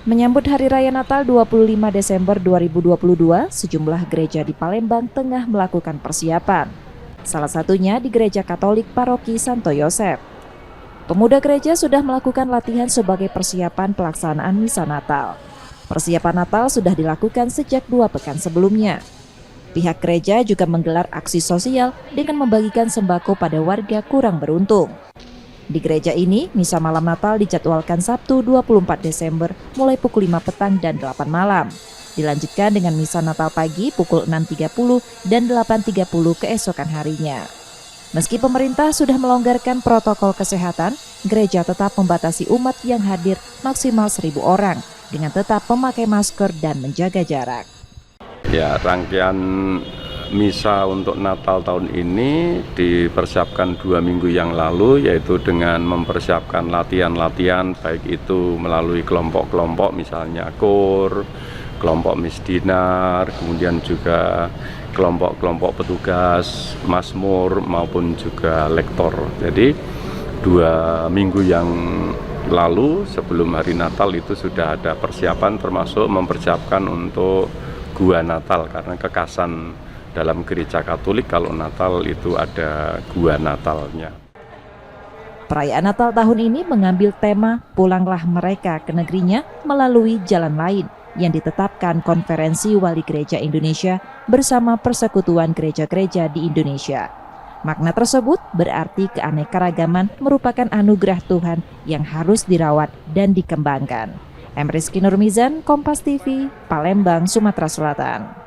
Menyambut Hari Raya Natal 25 Desember 2022, sejumlah gereja di Palembang tengah melakukan persiapan. Salah satunya di Gereja Katolik Paroki Santo Yosef. Pemuda gereja sudah melakukan latihan sebagai persiapan pelaksanaan misa Natal. Persiapan Natal sudah dilakukan sejak 2 pekan sebelumnya. Pihak gereja juga menggelar aksi sosial dengan membagikan sembako pada warga kurang beruntung. Di gereja ini, misa malam Natal dijadwalkan Sabtu 24 Desember mulai pukul 5 petang dan 8 malam. Dilanjutkan dengan misa Natal pagi pukul 6.30 dan 8.30 keesokan harinya. Meski pemerintah sudah melonggarkan protokol kesehatan, gereja tetap membatasi umat yang hadir maksimal 1.000 orang dengan tetap memakai masker dan menjaga jarak. Ya, rangkaian misa untuk Natal tahun ini dipersiapkan 2 minggu yang lalu, yaitu dengan mempersiapkan latihan-latihan baik itu melalui kelompok-kelompok, misalnya KOR, kelompok misdinar, kemudian juga kelompok-kelompok petugas Mazmur maupun juga lektor. Jadi 2 minggu yang lalu sebelum hari Natal itu sudah ada persiapan, termasuk mempersiapkan untuk gua Natal, karena kekasan dalam gereja Katolik kalau Natal itu ada gua Natalnya. Perayaan Natal tahun ini mengambil tema Pulanglah Mereka ke Negerinya melalui Jalan Lain yang ditetapkan Konferensi Wali Gereja Indonesia bersama Persekutuan Gereja-Gereja di Indonesia. Makna tersebut berarti keanekaragaman merupakan anugerah Tuhan yang harus dirawat dan dikembangkan. M. Rizky Nurmizan, Kompas TV, Palembang, Sumatera Selatan.